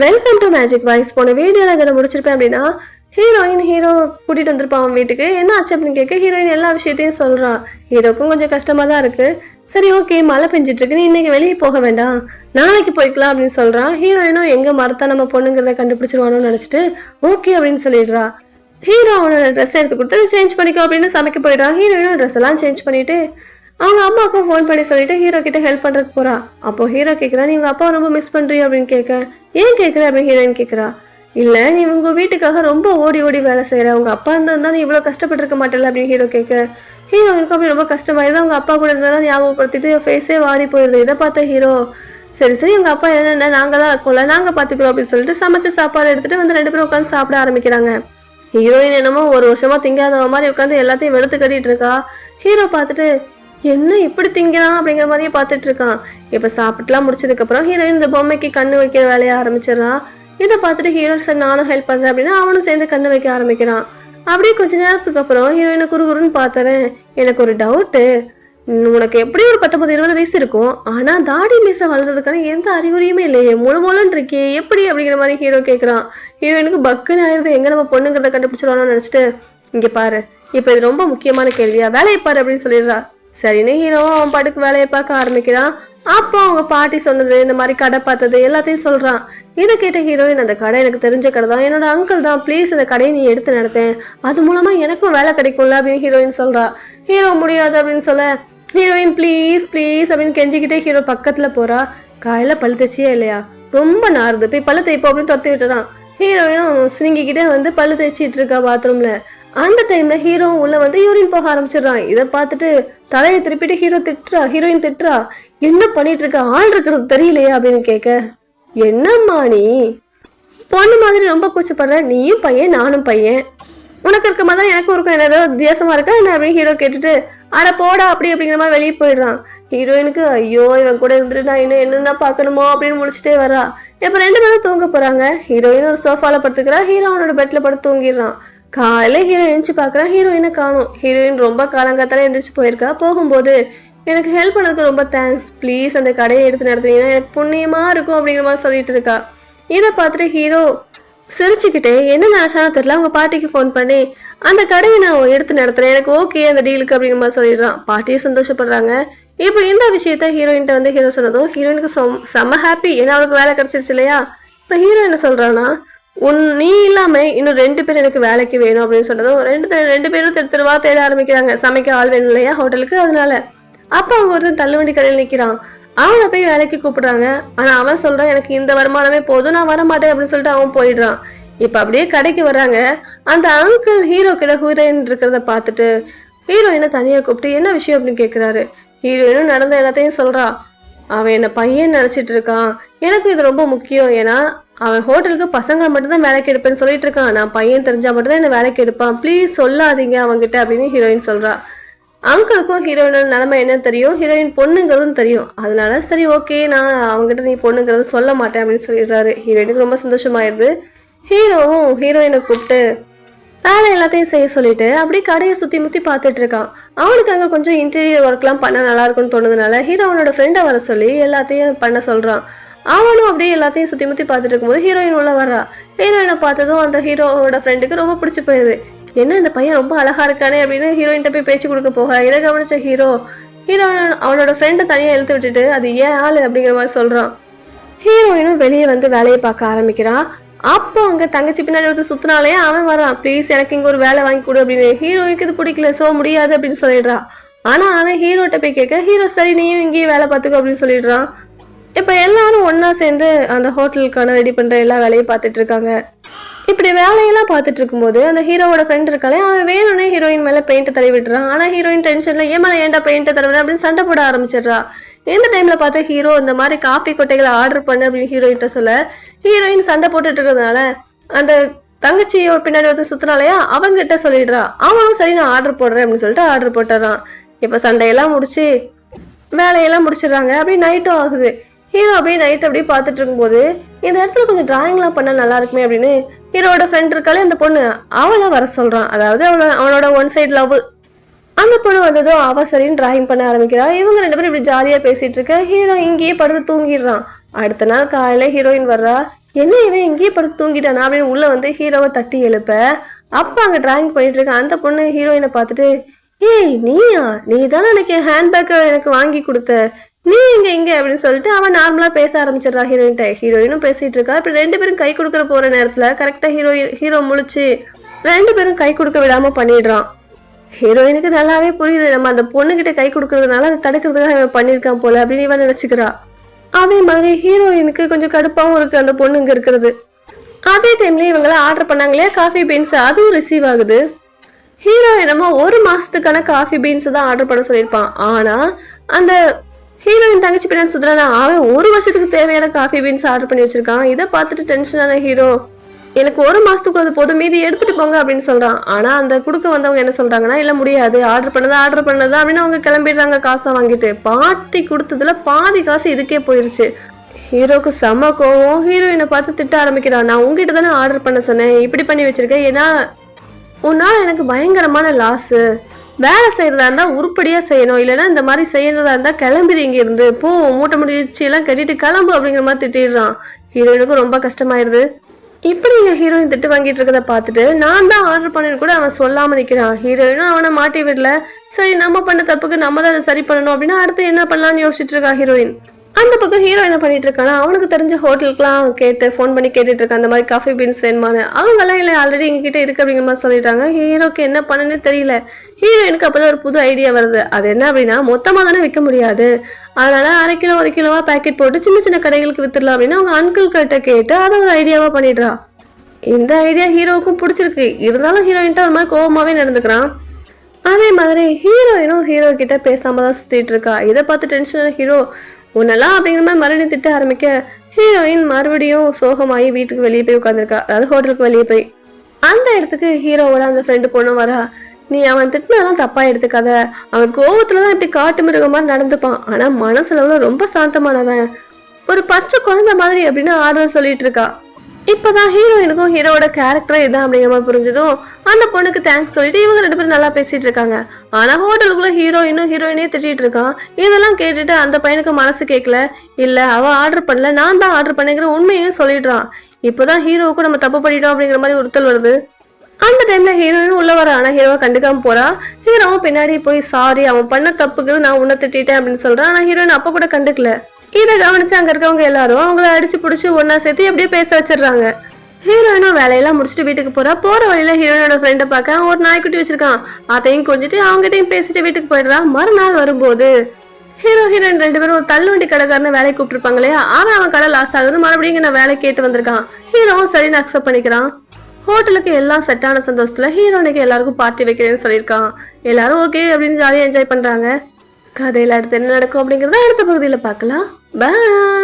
Welcome to magic voice. போன வீடியோவில் அதை முடிச்சிருப்பேன் அப்படின்னா ஹீரோ கூட்டிகிட்டு வந்திருப்பான் வீட்டுக்கு. என்ன ஆச்சு அப்படின்னு கேட்க ஹீரோயின் எல்லா விஷயத்தையும் சொல்கிறான். ஹீரோக்கும் கொஞ்சம் கஷ்டமாக தான் இருக்குது. சரி ஓகே, மழை பெஞ்சிட்ருக்கு, நீ இன்றைக்கி வெளியே போக வேண்டாம், நாளைக்கு போய்க்கலாம் அப்படின்னு சொல்கிறான். ஹீரோயினும் எங்கே மரத்தா நம்ம பொண்ணுங்கிறத கண்டுபிடிச்சிருவானோன்னு நினச்சிட்டு ஓகே அப்படின்னு சொல்லிடுறா. ஹீரோ அவனோட ட்ரெஸ் எடுத்து கொடுத்து சேஞ்ச் பண்ணிக்கோ அப்படின்னு சமைக்க போயிடுறான். ஹீரோயினும் ட்ரெஸ் எல்லாம் சேஞ்ச் பண்ணிவிட்டு அவங்க அம்மாவுக்கும் ஃபோன் பண்ணி சொல்லிட்டு ஹீரோ கிட்ட ஹெல்ப் பண்ணுறதுக்கு போகிறா. அப்போ ஹீரோ கேட்குறா, நீ உங்கள் அப்பாவை ரொம்ப மிஸ் பண்ணுறியா அப்படின்னு கேட்க, ஏன் கேட்குற அப்படின்னு ஹீரோயின் கேட்குறா. இல்லை, நீ உங்கள் வீட்டுக்காக ரொம்ப ஓடி ஓடி வேலை செய்கிற, உங்கள் அப்பா இருந்தால் நீ இவ்வளோ கஷ்டப்பட்டுருக்க மாட்டேல அப்படின்னு ஹீரோ கேட்க, ஹீரோயினுக்கு அப்படி ரொம்ப கஷ்டமாயிடுது. அவங்க அப்பா கூட இருந்தாலும் ஞாபகப்படுத்திட்டு ஃபேஸே வாடி போயிடுது. இதை பார்த்த ஹீரோ, சரி உங்கள் அப்பா என்னென்ன நாங்கள் தான் இருக்கோம்ல, நாங்கள் பார்த்துக்குறோம் அப்படின்னு சொல்லிட்டு சமைச்ச சாப்பாடு எடுத்துகிட்டு வந்து 2 பேரும் உட்காந்து சாப்பிட ஆரம்பிக்கிறாங்க. ஹீரோயின் என்னமோ ஒரு வருஷமாக திங்காதவ மாதிரி உட்காந்து எல்லாத்தையும் வெளுத்து கட்டிகிட்டு இருக்கா. ஹீரோ பார்த்துட்டு என்ன இப்படி திங்கிறான் அப்படிங்கிற மாதிரியே பார்த்துட்டு இருக்கான். இப்போ சாப்பிட்டுலாம் முடிச்சதுக்கப்புறம் ஹீரோயின் இந்த பொம்மைக்கு கண்ணு வைக்கிற வேலையை ஆரம்பிச்சிடறான். இதை பார்த்துட்டு ஹீரோ சரி நானும் ஹெல்ப் பண்ணுறேன் அப்படின்னா அவனும் சேர்ந்து கண்ணு வைக்க ஆரம்பிக்கிறான். அப்படியே கொஞ்ச நேரத்துக்கு அப்புறம் ஹீரோயினை குறுகுறுன்னு பார்த்துறேன். எனக்கு ஒரு டவுட்டு, உனக்கு எப்படி ஒரு 19-20 வயசு இருக்கும், ஆனால் தாடி மீசை வளர்றதுக்கான எந்த அறிகுறியுமே இல்லையே, மூலன்னு இருக்கே, எப்படி அப்படிங்கிற மாதிரி ஹீரோ கேட்குறான். ஹீரோயினுக்கு பக்குன்னு ஆயிடுது. எங்கே நம்ம பொண்ணுங்கிறத கண்டுபிடிச்சிடலாம்னு நினச்சிட்டு, இங்கே பாரு, இப்போ இது ரொம்ப முக்கியமான கேள்வியா, வேலையை பாரு அப்படின்னு சொல்லிடுறா. சரின்னு ஹீரோவும் அவன் பாட்டுக்கு வேலையை பார்க்க ஆரம்பிக்கிறான். அப்போ அவங்க பாட்டி சொன்னது, இந்த மாதிரி கடை பார்த்தது எல்லாத்தையும் சொல்றான். இதை கேட்ட ஹீரோயின், அந்த கடை எனக்கு தெரிஞ்ச கடை தான், என்னோட அங்கிள் தான், ப்ளீஸ் இந்த கடையை நீ எடுத்து நடத்தேன், அது மூலமா எனக்கும் வேலை கிடைக்கும்ல அப்படின்னு ஹீரோயின் சொல்றா. ஹீரோ முடியாது அப்படின்னு சொல்ல ஹீரோயின் ப்ளீஸ் அப்படின்னு கெஞ்சிக்கிட்டே ஹீரோ பக்கத்துல போறா. காலையில பல்லு தேய்ச்சியே இல்லையா, ரொம்ப நாருது, போய் பல்லு தேய்ப்போம் அப்படின்னு தொத்தி விட்டுறான். ஹீரோயினும் சினிங்கிக்கிட்டே வந்து பல்லு தேய்ச்சிட்டு இருக்கா பாத்ரூம்ல. அந்த டைம்ல ஹீரோ உள்ள வந்து யூரின் போக ஆரம்பிச்சிடுறான். இதை பார்த்துட்டு தலையை திருப்பிட்டு ஹீரோயின் திட்டுறா, என்ன பண்ணிட்டு இருக்க, ஆள் இருக்கிறது தெரியலையா அப்படின்னு கேட்க, என்னம்மா நீ பொண்ணு மாதிரி ரொம்ப கூச்சப்படுற, நீயும் பையன் நானும் பையன், உனக்கு இருக்க மாதிரி எனக்கும் இருக்கும், என்ன ஏதாவது வித்தியாசமா இருக்கா என்ன அப்படின்னு ஹீரோ கேட்டுட்டு, அட போடா அப்படிங்கிற மாதிரி வெளியே போயிடுறான். ஹீரோயினுக்கு ஐயோ இவன் கூட இருந்துட்டு நான் இன்னும் என்னென்ன பார்க்கணுமோ அப்படின்னு முடிச்சுட்டே வரா. இப்போ 2 பேரும் தூங்க போறாங்க. ஹீரோயின் ஒரு சோஃபால படுத்துக்கிறா, ஹீரோ அவனோட பெட்ல படுத்து தூங்கிடுறான். காலையில ஹீரோ எழுந்துச்சு பார்க்குறான், ஹீரோயினை காணும். ஹீரோயின் ரொம்ப காலங்காத்தால எழுந்திரிச்சு போயிருக்கா. போகும்போது எனக்கு ஹெல்ப் பண்ணதுக்கு ரொம்ப தேங்க்ஸ், ப்ளீஸ் அந்த கடையை எடுத்து நடத்துனீங்கன்னா எனக்கு புண்ணியமா இருக்கும் அப்படிங்கிற மாதிரி சொல்லிட்டு இருக்கா. இதை பார்த்துட்டு ஹீரோ சிரிச்சுக்கிட்டே என்ன நினைச்சாலும் தெரியல, அவங்க பாட்டிக்கு ஃபோன் பண்ணி அந்த கடையை நான் எடுத்து நடத்துறேன், எனக்கு ஓகே அந்த டீலுக்கு அப்படிங்கிற மாதிரி சொல்லிடுறான். பாட்டியும் சந்தோஷப்படுறாங்க. இப்போ இந்த விஷயத்த ஹீரோயின்ட்ட வந்து ஹீரோ சொன்னதும் ஹீரோயினுக்கு செம்ம ஹாப்பி, ஏன்னா அவளுக்கு வேலை கிடைச்சிருச்சு இல்லையா. இப்போ ஹீரோ என்ன சொல்றான்னா, நீ இல்லாம இன்னும் 2 பேர் எனக்கு வேலைக்கு வேணும் அப்படின்னு சொன்னதும் 2 பேரும் தெருவா தேட ஆரம்பிக்கிறாங்க. சமைக்க ஆள் வேணும் இல்லையா ஹோட்டலுக்கு, அதனால. அப்ப அவங்க ஒருத்தன் தள்ளுவண்டி கடையில் நிக்கிறான். அவனை போய் வேலைக்கு கூப்பிடுறாங்க. ஆனா அவன் சொல்றான், எனக்கு இந்த வருமானமே போதும், நான் வரமாட்டேன் அப்படின்னு சொல்லிட்டு அவன் போயிடுறான். இப்ப அப்படியே கடைக்கு வர்றாங்க. அந்த அங்கிள் ஹீரோ கிட்ட ஹீரோயின் இருக்கிறத பார்த்துட்டு ஹீரோயினை தனியா கூப்பிட்டு என்ன விஷயம் அப்படின்னு கேட்கிறாரு. ஹீரோயினும் நடந்த எல்லாத்தையும் சொல்றா. அவன் என்ன பையன் நினைச்சிட்டு இருக்கான், எனக்கு இது ரொம்ப முக்கியம், ஏன்னா அவன் ஹோட்டலுக்கு பசங்களை மட்டும்தான் வேலைக்கு எடுப்பேன்னு சொல்லிட்டு இருக்கான், நான் பையன் தெரிஞ்சா மட்டும்தான் என்ன வேலைக்கு எடுப்பான், ப்ளீஸ் சொல்லாதீங்க அவங்ககிட்ட அப்படின்னு ஹீரோயின் சொல்றா. அங்கிளுக்கும் ஹீரோயினோட நிலைமை என்னன்னு தெரியும், ஹீரோயின் பொண்ணுங்கிறதும் தெரியும். அதனால சரி ஓகே, நான் அவங்ககிட்ட நீ பொண்ணுங்கிறது சொல்ல மாட்டேன் அப்படின்னு சொல்லிடுறாரு. ஹீரோயினுக்கு ரொம்ப சந்தோஷமாயிருது. ஹீரோவும் ஹீரோயினை கூப்பிட்டு வேலை எல்லாத்தையும் செய்ய சொல்லிட்டு அப்படியே கடையை சுற்றி முற்றி பார்த்துட்டு இருக்கான். அவனுக்கு அங்கே கொஞ்சம் இன்டீரியர் ஒர்க்லாம் பண்ண நல்லா இருக்கும்னு தோணுதுனால ஹீரோ அவனோட ஃப்ரெண்டை வர சொல்லி எல்லாத்தையும் பண்ண சொல்கிறான். அவனும் அப்படியே எல்லாத்தையும் சுற்றி முற்றி பார்த்துட்டு இருக்கும்போது ஹீரோயின் உள்ள வர்றா. ஹீரோயினை பார்த்ததும் அந்த ஹீரோவோட ஃப்ரெண்டுக்கு ரொம்ப பிடிச்சி போயிடுது. என்ன இந்த பையன் ரொம்ப அழகா இருக்கானே அப்படின்னு ஹீரோயின்ட்ட போய் பேச்சு கொடுக்க போக இதை கவனிச்ச ஹீரோ அவனோட ஃப்ரெண்டை தனியாக இழுத்து விட்டுட்டு அது ஏன் ஆள் அப்படிங்கிற மாதிரி சொல்கிறான். ஹீரோயினும் வெளியே வந்து வேலையை பார்க்க ஆரம்பிக்கிறான். அப்போ அங்கே தங்கச்சி பின்னாடி ஒருத்தர் சுத்தினாலே அவன் வரான். ப்ளீஸ் எனக்கு இங்கே ஒரு வேலை வாங்கி கொடு அப்படின்னு. ஹீரோயினுக்கு இது பிடிக்கல, சோ முடியாது அப்படின்னு சொல்லிடுறா. ஆனால் அவன் ஹீரோட்ட போய் கேட்க ஹீரோ சரி நீயும் இங்கேயே வேலை பார்த்துக்கோ அப்படின்னு சொல்லிடுறான். இப்போ எல்லாரும் ஒன்றா சேர்ந்து அந்த ஹோட்டலுக்கான ரெடி பண்ணுற எல்லா வேலையும் பார்த்துட்டு இருக்காங்க. இப்படி வேலையெல்லாம் பார்த்துட்டு இருக்கும்போது அந்த ஹீரோவோட ஃப்ரெண்ட் இருக்காளே, அவன் வேணும்னே ஹீரோயின் மேலே பெயிண்ட்டை தடவி விட்டுறான். ஆனால் ஹீரோயின் டென்ஷனில் ஏமா ஏன்டா பெயிண்ட்டை தடவுறேன் அப்படின்னு சண்டை போட ஆரம்பிச்சிடுறா. இந்த டைமில் பார்த்தா ஹீரோ இந்த மாதிரி காஃபி கொட்டைகளை ஆர்டர் பண்ணு அப்படின்னு ஹீரோயின்ட்ட சொல்ல ஹீரோயின் சண்டை போட்டுட்டு இருக்கிறதுனால அந்த தங்கச்சியோட பின்னாடி ஒருத்தர் சுத்தினாலையா அவங்ககிட்ட சொல்லிடுறா. அவனும் சரி நான் ஆர்டர் போடுறேன் அப்படின்னு சொல்லிட்டு ஆர்டர் போட்டுறான். இப்போ சண்டையெல்லாம் முடிச்சு வேலையெல்லாம் முடிச்சிடுறாங்க. அப்படியே நைட்டும் ஆகுது. ஹீரோ அப்படியே நைட் அப்படியே பார்த்துட்டு இருக்கும்போது இந்த இடத்துல கொஞ்சம் டிராயிங்லாம் பண்ணால் நல்லா இருக்குமே அப்படின்னு ஹீரோட ஃப்ரெண்ட் இருக்காளே அந்த பொண்ணு அவளை வர சொல்கிறான். அதாவது அவனோட ஒன் சைட் லவ். அந்த பொண்ணு வந்ததும் அவ சரின்னு டிராயிங் பண்ண ஆரம்பிக்கிறா. இவங்க 2 பேரும் இப்படி ஜாலியாக பேசிட்டு இருக்க ஹீரோ இங்கேயே படுத்து தூங்கிடுறான். அடுத்த நாள் காலையில ஹீரோயின் வர்றா. என்ன இவன் இங்கேயே படுத்து தூங்கிட்டானா அப்படின்னு உள்ள வந்து ஹீரோவை தட்டி எழுப்ப அப்ப அங்க டிராயிங் பண்ணிட்டு இருக்க அந்த பொண்ணு ஹீரோயினை பார்த்துட்டு, ஏய் நீயா, நீ தானே எனக்கு ஹேண்ட்பேக்கை எனக்கு வாங்கி கொடுத்த, நீ இங்க அப்படின்னு சொல்லிட்டு அவன் நார்மலா பேச ஆரம்பிச்சிடறா ஹீரோயின்ட்ட. ஹீரோயினும் பேசிட்டு இருக்கா. இப்ப 2 பேரும் கை கொடுக்குற போற நேரத்துல கரெக்டா ஹீரோ முழிச்சு 2 பேரும் கை கொடுக்க விடாம பண்ணிடுறான். ஹீரோயினுக்கு நல்லாவே புரியுது, நம்ம அந்த பொண்ணுகிட்ட கை கொடுக்கறதுனால அதை தடுக்கிறதுக்காக அவன் பண்ணியிருக்கான் போல அப்படின்னு இவன் நினைச்சுக்கிறா. அதே மாதிரி ஹீரோயினுக்கு கொஞ்சம் கடுப்பாவும் இருக்கு அந்த பொண்ணு இங்க இருக்கிறது. அதே டைம்ல இவங்களாம் ஆர்டர் பண்ணாங்க இல்லையா காஃபி பீன்ஸ், அதுவும் ரிசீவ் ஆகுது. ஹீரோ என்னமோ 1 மாசத்துக்கான காஃபி பீன்ஸ் தான் ஆர்டர் பண்ண சொல்லியிருப்பான். ஆனா அந்த ஹீரோயின் தங்கச்சி பின்னாடி சுத்துறானா அவன் 1 வருஷத்துக்கு தேவையான காஃபி பீன்ஸ் ஆர்டர் பண்ணி வச்சிருக்கான். இதை பார்த்துட்டு டென்ஷனான ஹீரோ, எனக்கு 1 மாசத்துக்குள்ளது போதும், மீதி எடுத்துட்டு போங்க அப்படின்னு சொல்றான். ஆனா அந்த குடுக்க வந்தவங்க என்ன சொல்றாங்கன்னா, இல்ல முடியாது, ஆர்டர் பண்ணதா அப்படின்னு அவங்க கிளம்பிடுறாங்க காசை வாங்கிட்டு. பாட்டி கொடுத்ததுல பாதி காசு இதுக்கே போயிருச்சு. ஹீரோக்கு செம்ம கோவம். ஹீரோயினை பார்த்து திட்ட ஆரம்பிக்கிறான். நான் உங்ககிட்ட தானே ஆர்டர் பண்ண சொன்னேன், இப்படி பண்ணி வச்சிருக்கேன், ஏன்னா உன்னால எனக்கு பயங்கரமான லாஸு. வேலை செய்யறதா இருந்தா உருப்படியா செய்யணும், இல்லைன்னா இந்த மாதிரி செய்யறதா இருந்தா கிளம்பிடு இங்க இருந்து போ, மூட்டை முடிச்சு எல்லாம் கட்டிட்டு கிளம்பு அப்படிங்கிற மாதிரி திட்டிடுறான். ஹீரோயினுக்கும் ரொம்ப கஷ்டமாயிருது. இப்படி இங்க ஹீரோயின் திட்டு வாங்கிட்டு இருக்கதை பார்த்துட்டு நான் தான் ஆர்டர் பண்ணேன்னு கூட அவன் சொல்லாம நிக்கிறான். ஹீரோயினும் அவனை மாட்டி விடல. சரி நம்ம பண்ண தப்புக்கு நம்ம தான் அதை சரி பண்ணணும் அப்படின்னா அடுத்து என்ன பண்ணலாம்னு யோசிச்சுட்டு இருக்கா ஹீரோயின். அந்த பக்கம் ஹீரோ என்ன பண்ணிட்டு இருக்கானா, அவனுக்கு தெரிஞ்ச ஹோட்டலுக்குலாம் கேட்டு ஃபோன் பண்ணி கேட்டுட்டு இருக்கான் அந்த மாதிரி காஃபி பீன்ஸ் வேணுமான்னு. அவங்கெல்லாம் இல்லை ஆல்ரெடி எங்ககிட்ட இருக்கு அப்படிங்கிற மாதிரி சொல்லிட்டாங்க. ஹீரோக்கு என்ன பண்ணுன்னு தெரியல. ஹீரோயினுக்கு அப்போதான் ஒரு புது ஐடியா வருது. அது என்ன அப்படின்னா, மொத்தமாக தானே விற்க முடியாது, அதனால 1/2 கிலோ 1 கிலோவா பேக்கெட் போட்டு சின்ன சின்ன கடைகளுக்கு வித்துடலாம் அப்படின்னு அவங்க அங்கிள் கிட்ட கேட்டு அதை ஒரு ஐடியாவா பண்ணிடுறா. இந்த ஐடியா ஹீரோவுக்கும் பிடிச்சிருக்கு. இருந்தாலும் ஹீரோயின்ட்ட ஒரு மாதிரி கோபமாவே நடந்துக்கிறான். அதே மாதிரி ஹீரோயினும் ஹீரோ கிட்ட பேசாம தான் சுத்திட்டு இருக்கா. இதை பார்த்து டென்ஷனான ஹீரோ, உன்னெல்லாம் அப்படிங்கிற மாதிரி மறுபடியும் திட்ட ஆரம்பிக்க ஹீரோயின் மறுபடியும் சோகமாயி வீட்டுக்கு வெளியே போய் உட்காந்துருக்கா. அதாவது ஹோட்டலுக்கு வெளியே போய் அந்த இடத்துக்கு ஹீரோவோட அந்த ஃப்ரெண்டு பொண்ணு வரா. நீ அவன் திட்டினாலாம் தப்பா எடுத்துக்காத, அவன் கோவத்துலதான் இப்படி காட்டு மிருக மாதிரி நடந்துப்பான், ஆனா மனசுல ரொம்ப சாந்தமானவன், ஒரு பச்சை குழந்தை மாதிரி அப்படின்னு ஆறுதல் சொல்லிட்டு இருக்கா. இப்பதான் ஹீரோயினுக்கும் ஹீரோட கேரக்டர் இதான் அப்படிங்கிற மாதிரி புரிஞ்சதும் அந்த பொண்ணுக்கு தேங்க்ஸ் சொல்லிட்டு இவங்க 2 பேரும் நல்லா பேசிட்டு இருக்காங்க. ஆனா ஹோட்டலுக்குள்ள ஹீரோயினே திட்டிட்டு இருக்கான். இதெல்லாம் கேட்டுட்டு அந்த பையனுக்கு மனசு கேட்கல. இல்ல அவ ஆர்டர் பண்ணல, நான் தான் ஆர்டர் பண்ணேங்கிற உண்மையும் சொல்லிடுறான். இப்பதான் ஹீரோவுக்கும் நம்ம தப்பு பண்ணிட்டோம் அப்படிங்கிற மாதிரி உறுத்தல் வருது. அந்த டைம்ல ஹீரோயினும் உள்ள வர, ஆனா ஹீரோவை கண்டுக்காம போறா. ஹீரோவும் பின்னாடி போய் சாரி அவன் பண்ண தப்புக்கு நான் உன்னை திட்டேன் அப்படின்னு சொல்றான். ஆனா ஹீரோயின் அப்ப கூட கண்டுக்கல. இதை கவனிச்சு அங்க இருக்கவங்க எல்லாரும் அவங்கள அடிச்சு பிடிச்சி ஒன்னா சேர்த்து எப்படியே பேச வச்சிடறாங்க. ஹீரோயினும் வேலையெல்லாம் முடிச்சுட்டு வீட்டுக்கு போறா. போற வழியில ஹீரோயினோட ஃப்ரெண்டை பார்க்க ஒரு நாய்க்குட்டி வச்சிருக்கான். அதையும் கொஞ்சிட்டு அவங்ககிட்டையும் பேசிட்டு வீட்டுக்கு போயிடுறா. மறுநாள் வரும்போது ஹீரோயின் 2 பேரும் ஒரு தள்ளுவண்டி கடைக்காரன வேலைக்கு கூப்பிட்டுருப்பாங்க இல்லையா, அவன் கடை லாஸ் ஆகுது, மறுபடியும் நான் வேலை கேட்டு வந்திருக்கான். ஹீரோவும் சரின்னு அக்செப்ட் பண்ணிக்கிறான். ஹோட்டலுக்கு எல்லாம் செட்டான சந்தோஷத்துல ஹீரோனுக்கு எல்லாருக்கும் பார்ட்டி வைக்கிறேன்னு சொல்லியிருக்கான். எல்லாரும் ஓகே அப்படின்னு ஜாலியா என்ஜாய் பண்றாங்க. கதையில அடுத்து என்ன நடக்கும் அப்படிங்கறத அடுத்த பகுதியில பார்க்கலாம். பாய்.